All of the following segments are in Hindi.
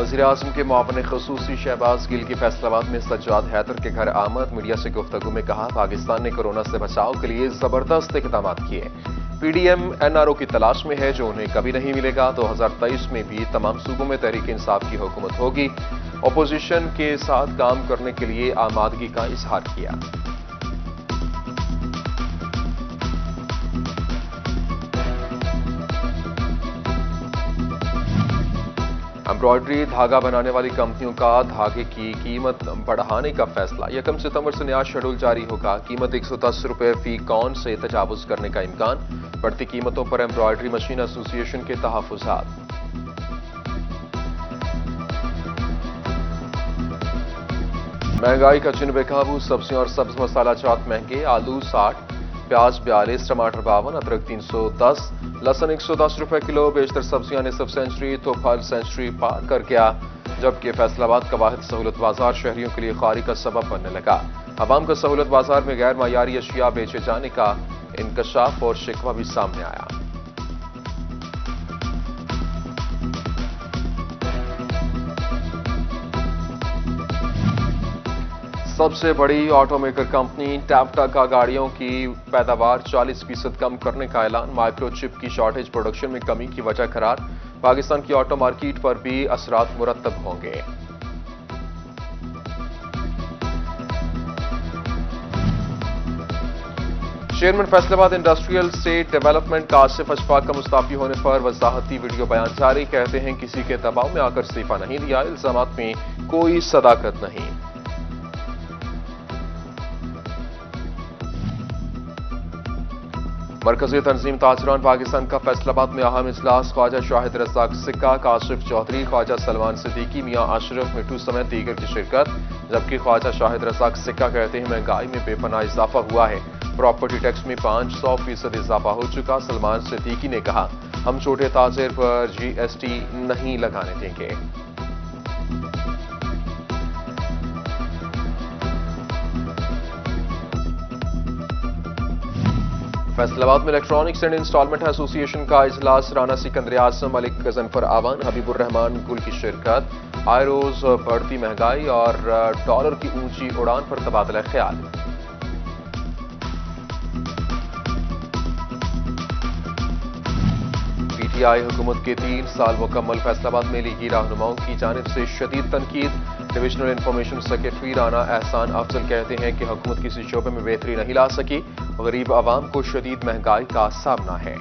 वज़ीर-ए-आज़म के मुआविन ख़ुसूसी शहबाज गिल की फैसलाबाद में सज्जाद हैदर के घर आमद। मीडिया से गुफ्तगू में कहा, पाकिस्तान ने कोरोना से बचाव के लिए जबरदस्त इक़दाम किए। पीडीएम एनआरओ की तलाश में है जो उन्हें कभी नहीं मिलेगा। 2023 में भी तमाम सूबों में तहरीक इंसाफ की हुकूमत होगी। अपोजिशन के साथ काम करने के लिए आमादगी का इजहार किया। एम्ब्रॉयडरी धागा बनाने वाली कंपनियों का धागे की कीमत बढ़ाने का फैसला। 1 सितंबर से नया शेड्यूल जारी होगा। कीमत 110 रुपए फी कौन से तजावुज करने का इम्कान। बढ़ती कीमतों पर एम्ब्रॉयडरी मशीन एसोसिएशन के तहफ्फुज़ात। महंगाई का चिन्ह बेकाबू। सब्जियां और सब्ज मसाला जात महंगे। आलू 60, प्याज 42, टमाटर 52, अदरक 310, लहसुन 110 रुपए किलो। बेशतर सब्जियां ने सब सेंचुरी तो फल सेंचुरी पार कर गया। जबकि फैसलाबाद का वाहिद सहूलत बाजार शहरियों के लिए खारी का सबब बनने लगा। अवाम का सहूलत बाजार में गैर मायारी अशिया बेचे जाने का इंकशाफ और शिकवा भी सामने आया। सबसे बड़ी ऑटोमेकर कंपनी टैप्टा का गाड़ियों की पैदावार 40% कम करने का ऐलान। माइक्रोचिप की शॉर्टेज प्रोडक्शन में कमी की वजह करार। पाकिस्तान की ऑटो मार्केट पर भी असरात मुरत्तब होंगे। Chairman Faisalabad industrial state development का आसिफ अशफाक का मुस्ताफी होने पर वजाहती वीडियो बयान जारी। कहते हैं किसी के दबाव में आकर इस्तीफा नहीं दिया। इल्जामात में कोई सदाकत नहीं। मरकजी तंजीम ताजरान पाकिस्तान का फैसलाबाद में अहम इजलास। ख्वाजा शाहिद रज़ाक सिक्का, काशिफ चौधरी, ख्वाजा सलमान सिद्दीकी, मियां अशरफ मिट्टू समेत दीगर की शिरकत। जबकि ख्वाजा शाहिद रज़ाक सिक्का कहते हैं महंगाई में बेपनाह इजाफा हुआ है। प्रॉपर्टी टैक्स में 500% इजाफा हो चुका। सलमान सिद्दीकी ने कहा, हम छोटे ताजिर पर जीएसटी नहीं लगाने देंगे। फैसलाबाद में इलेक्ट्रॉनिक्स एंड इंस्टॉलमेंट एसोसिएशन का इजलास। राना सिकंदर आजम, मलिक गजनफर आवान, हबीबुर रहमान गुल की शिरकत। आए रोज बढ़ती महंगाई और डॉलर की ऊंची उड़ान पर तबादला ख्याल। पीटीआई हुकूमत के 3 साल मुकम्मल। फैसलाबाद में लीगी रहनुमाओं की जानिब से शदीद तनकीद। डिविजनल इंफॉर्मेशन सेक्रेटरी राना एहसान अफजल कहते हैं कि हुकूमत किसी शोबे में बेहतरी नहीं ला सकी। गरीब आवाम को शदीद महंगाई का सामना है।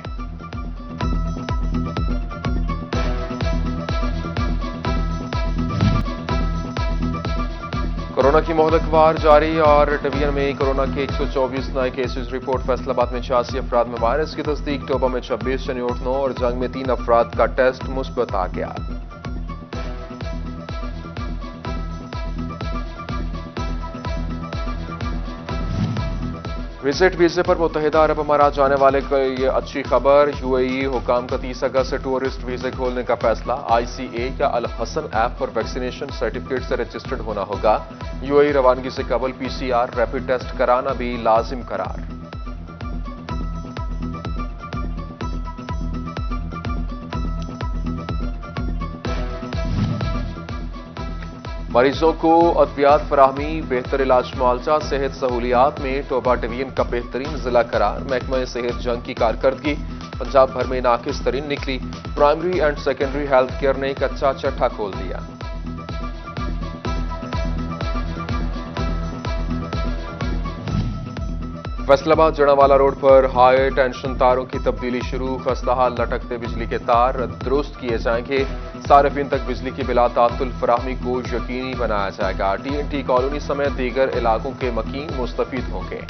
कोरोना की मोहलकवार जारी और डिवीजन में कोरोना के 124 नए केसेस रिपोर्ट। फैसलाबाद में 86 अफराद में वायरस की तस्दीक। टोबा में 26, शनियोट 9 और जंग में 3 अफराद का टेस्ट मुस्बत आ गया। विजिट वीजे पर मुत्तहिदा अरब अमारात जाने वाले को ये अच्छी खबर। यूएई हुकाम का 30 अगस्त से टूरिस्ट वीजे खोलने का फैसला। आईसीए या अल हसन ऐप पर वैक्सीनेशन सर्टिफिकेट से रजिस्टर्ड होना होगा। यूएई रवानगी से कबल पीसीआर रैपिड टेस्ट कराना भी लाजिम करार। मरीजों को अद्वियात फराहमी, बेहतर इलाज मुआवजा। सेहत सहूलियात में टोबा डिवीजन का बेहतरीन जिला करार। महकमा सेहत जंग की कारकर्दगी पंजाब भर में नाकिस तरीन निकली। Primary and secondary health care ने एक अच्छा चट्टा खोल दिया। फैसलाबाद जड़ावाला रोड पर हाई टेंशन तारों की तब्दीली शुरू। खस्ताहाल लटकते बिजली के तार दुरुस्त किए जाएंगे। सार्फिन तक बिजली की बिला तातुल फराहमी को यकीनी बनाया जाएगा। टीएनटी कॉलोनी समेत दीगर इलाकों के मकीन मुस्तफीद होंगे।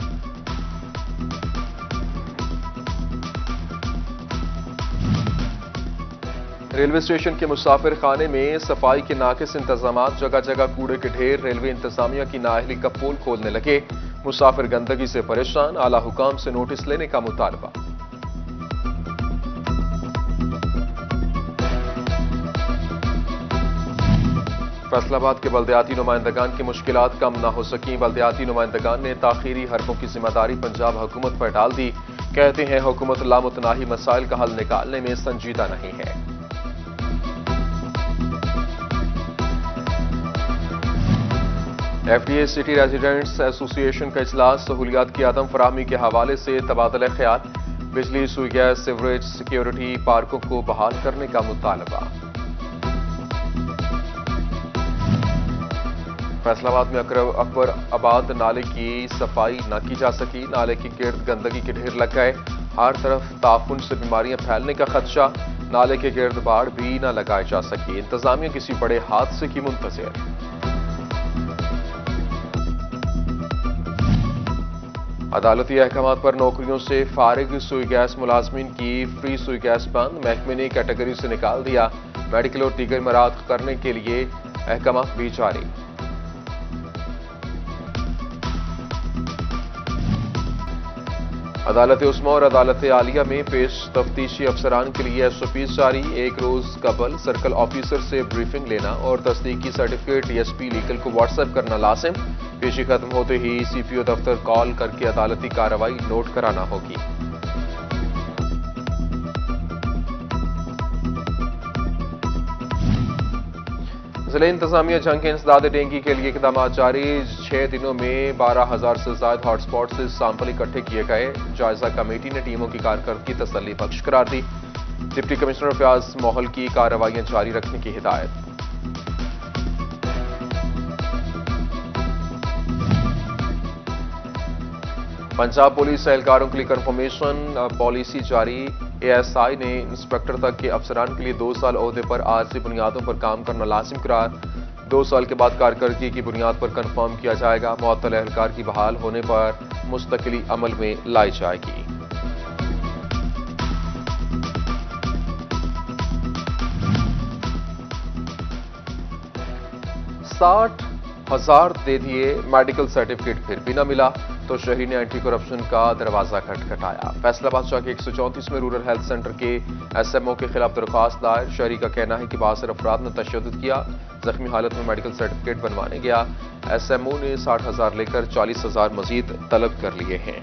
रेलवे स्टेशन के मुसाफिर खाने में सफाई के नाकिस इंतजाम। जगह जगह कूड़े के ढेर। रेलवे इंतजामिया की नाअहली का पोल खोलने लगे। मुसाफिर गंदगी से परेशान। आला हुकाम से नोटिस लेने का मुतालबा। फैसलाबाद के बल्दियाती नुमाइंदगान की मुश्किलात कम न हो सकी। बल्दियाती नुमाइंदगान ने ताखीरी हरबों की जिम्मेदारी पंजाब हुकूमत पर डाल दी। कहते हैं हुकूमत लामुतनाही मसाइल का हल निकालने में संजीदा नहीं है। एफडीए सिटी रेजिडेंट्स एसोसिएशन का इजलास, सहूलियात की आदम फराहमी के हवाले से तबादला ख्याल, बिजली, सुई गैस, सीवरेज, सिक्योरिटी, पार्कों को बहाल करने का मुतालबा। फैसलाबाद में अकबर आबाद नाले की सफाई न की जा सकी, नाले के गिर्द गंदगी के ढेर लग गए, हर तरफ ताफुन से बीमारियां फैलने का खदशा, नाले के गिर्द बाड़ भी न लगाए जा सकी, इंतजामिया किसी बड़े हादसे की मुंतज़िर। अदालती अहकामात पर नौकरियों से फारिग सुई गैस मुलाजमीन की फ्री सुई गैस बंद, महकमे ने कैटेगरी से निकाल दिया, मेडिकल और दीगर मराद करने के लिए अहकामात भी जारी। अदालत उस्मा और अदालत आलिया में पेश तफ्तीशी अफसरान के लिए एसओपीज जारी, एक रोज कबल सर्कल ऑफिसर से ब्रीफिंग लेना और तस्दीकी सर्टिफिकेट डीएसपी लीगल को व्हाट्सएप करना लाजिम, पेशी खत्म होते ही सीपीओ दफ्तर कॉल करके अदालती कार्रवाई नोट कराना होगी। जिले इंतजामिया जंग के इंसदाद डेंगू के लिए इकदाम जारी, 6 दिनों में 12,000 से ज्यादा हॉटस्पॉट से सैंपल इकट्ठे किए गए, जायजा कमेटी ने टीमों की कारकर्दगी तसल्ली बख्श करार दी, डिप्टी कमिश्नर फयाज मोहल की कार्रवाइयां जारी रखने की हिदायत। पंजाब पुलिस एहलकारों के लिए कंफर्मेशन पॉलिसी जारी, एएसआई ने इंस्पेक्टर तक के अफसरान के लिए 2 साल ओहदे पर आर्जी बुनियादों पर काम करना लाजिम करार, 2 साल के बाद कारकर्दगी की बुनियाद पर कंफर्म किया जाएगा, मुअत्तल एहलकार की बहाल होने पर मुस्तकिली अमल में लाई जाएगी। 60,000 दे दिए, मेडिकल सर्टिफिकेट फिर भी न मिला तो शहरी ने एंटी करप्शन का दरवाजा खटखटाया। फैसलाबाद शाह के 134 में रूरल हेल्थ सेंटर के एसएमओ के खिलाफ दरख्वास्त दायर, शहरी का कहना है कि बासर अफराद ने तशद्दुद किया, जख्मी हालत में मेडिकल सर्टिफिकेट बनवाने गया, एसएमओ ने 60,000 लेकर 40,000 मजीद तलब कर लिए हैं।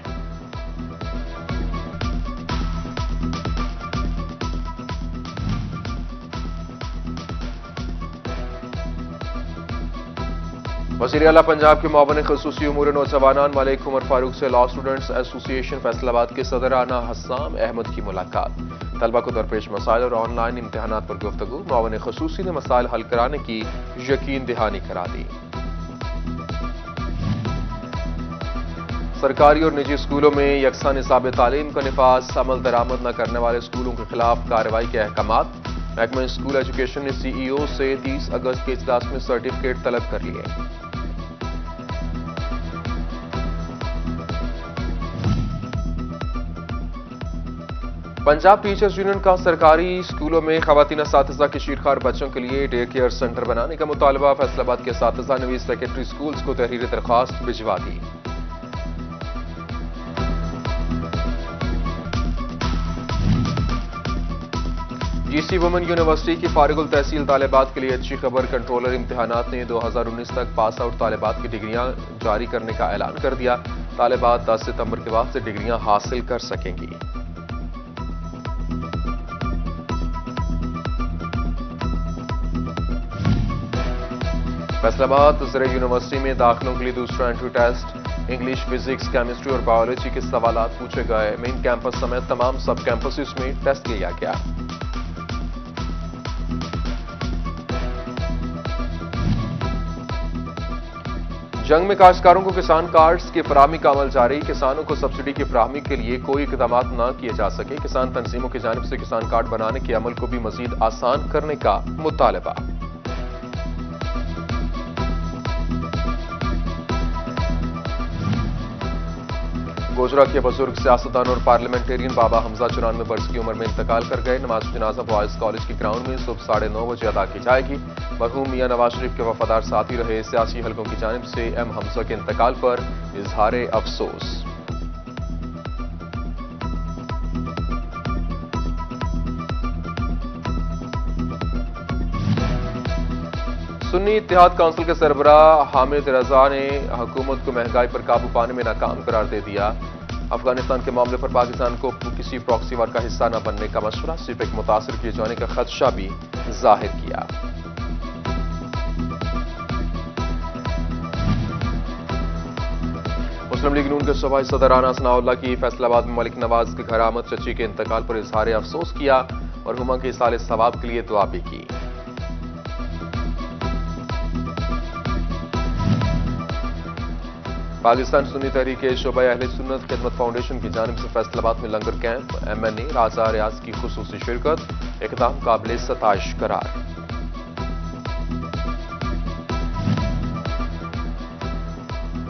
वज़ीर आला पंजाब के मुआवन ख़ुसूसी उमूर नौजवानान मलिक उमर फारूक से लॉ स्टूडेंट्स एसोसिएशन फैसलाबाद के सदराना हस्साम अहमद की मुलाकात, तलबा को दरपेश मसाइल और ऑनलाइन इम्तहानात पर गुफ्तगू, मुआवन ख़ुसूसी ने मसाइल हल कराने की यकीन दहानी करा दी। सरकारी और निजी स्कूलों में यकसा निसाब तालीम का निफाज, अमल दरामद न करने वाले स्कूलों के खिलाफ कार्रवाई के अहकामात, महकमा स्कूल एजुकेशन ने सीईओ से 30 अगस्त के इजलास में सर्टिफिकेट तलब कर लिए। पंजाब टीचर्स यूनियन का सरकारी स्कूलों में खवातीन असातिज़ा के शीरखार बच्चों के लिए डे केयर सेंटर बनाने का मुतालबा, फैसलाबाद के असातिज़ा ने सेकेंडरी स्कूल्स को तहरीरी दरख्वास्त भिजवा दी। जीसी वुमेन यूनिवर्सिटी की फारिगुल तहसील तालिबात के लिए अच्छी खबर, कंट्रोलर इम्तिहानात ने 2019 तक पास आउट तालिबात की डिग्रियां जारी करने का ऐलान कर दिया, तालिबात 10 सितंबर के बाद से डिग्रियां हासिल कर सकेंगी। फैसलाबाद ज़रिए यूनिवर्सिटी में दाखिलों के लिए दूसरा entry test, English, physics, chemistry और बायोलॉजी के सवालात पूछे गए, मेन कैंपस समेत तमाम सब कैंपसेस में टेस्ट लिया गया। जंग में काश्तकारों को किसान कार्ड्स की फराहमी का अमल जारी, किसानों को सब्सिडी की फराहमी के लिए कोई इकदाम न किए जा सके, किसान तंजीमों की जानिब से किसान कार्ड बनाने के अमल को भी मजीद आसान करने का मुतालबा। गोजरा के बुजुर्ग सियासतदान और पार्लियामेंटेरियन बाबा हमजा 94 वर्ष की उम्र में इंतकाल कर गए, नमाज जनाजा बॉयज कॉलेज के ग्राउंड में सुबह 9:30 बजे अदा की जाएगी। मरहूम मियां नवाज शरीफ के वफादार साथी रहे, सियासी हलकों की जानिब से एम हमजा के इंतकाल पर इजहार अफसोस। सुन्नी इत्तेहाद काउंसिल के सरबराह हामिद रजा ने हुकूमत को महंगाई पर काबू पाने में नाकाम करार दे दिया। अफगानिस्तान के मामले पर पाकिस्तान को किसी प्रॉक्सी वार का हिस्सा न बनने का मशवरा, सिर्फ एक मुतासर किए जाने का खदशा भी जाहिर किया। मुस्लिम लीग नून के सूबाई सदर राना सनाउल्लाह की फैसलाबाद में मलिक नवाज के घर आमद, चची के इंतकाल पर इजहार अफसोस किया और हुमा के साले सवाब के लिए दुआ भी की। पाकिस्तान सुन्नी तहरीक शोबा अहले सुन्नत खिदमत फाउंडेशन की जानिब से फैसलाबाद में लंगर कैंप, MNA राजा रियाज की खुसूसी शिरकत, इकदाम काबिल सताइश करार।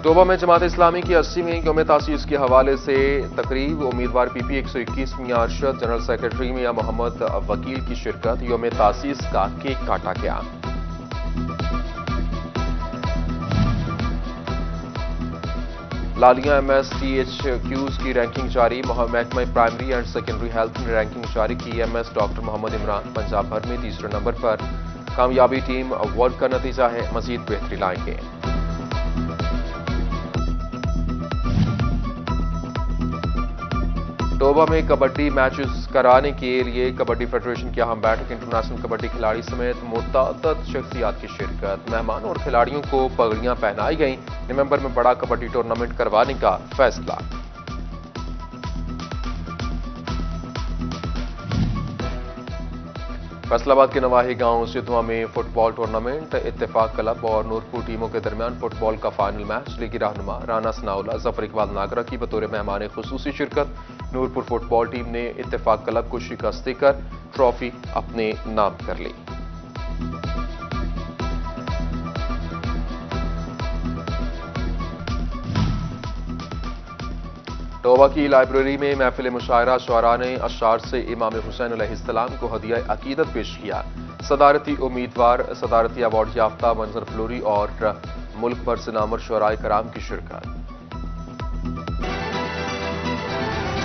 टोबा में जमात इस्लामी की 80वीं यौम तासीस के हवाले से तकरीब, उम्मीदवार PP 121 मियां अरशद, जनरल सेक्रेटरी मियां मोहम्मद वकील की शिरकत, यौम तासीस का केक काटा गया। लालिया MSTHQs की रैंकिंग जारी, महकमा प्राइमरी एंड सेकेंडरी हेल्थ ने रैंकिंग जारी की। MS डॉक्टर मोहम्मद इमरान पंजाब भर में तीसरे नंबर पर, कामयाबी टीम वर्क का नतीजा है, मजीद बेहतरी लाएंगे। टोबा में कबड्डी मैचेस कराने के लिए कबड्डी फेडरेशन की अहम बैठक, इंटरनेशनल कबड्डी खिलाड़ी समेत मुतअद्दिद शख्सियात की शिरकत, मेहमानों और खिलाड़ियों को पगड़ियां पहनाई गईं। नवंबर में बड़ा कबड्डी टूर्नामेंट करवाने का फैसला। फैसलाबाद के नवाही गांव सिद्धवा में फुटबॉल टूर्नामेंट, इत्तेफाक क्लब और नूरपुर टीमों के दरमियान फुटबॉल का फाइनल मैच, लीगी रहनुमा राना सनाउल्लाह, जफर इकबाल नागरा की बतौर मेहमान खुसूसी शिरकत। नूरपुर फुटबॉल टीम ने इत्तेफाक क्लब को शिकस्त देकर ट्रॉफी अपने नाम कर ली। टोबा की लाइब्रेरी में महफिल मुशायरा, शुअरा ने अशार से इमाम हुसैन अलैहिस्सलाम को हदिया अकीदत पेश किया। सदारती उम्मीदवार, सदारती अवार्ड याफ्ता मंजर फ्लोरी और मुल्क भर से नामवर शुअराए कराम की शिरकत।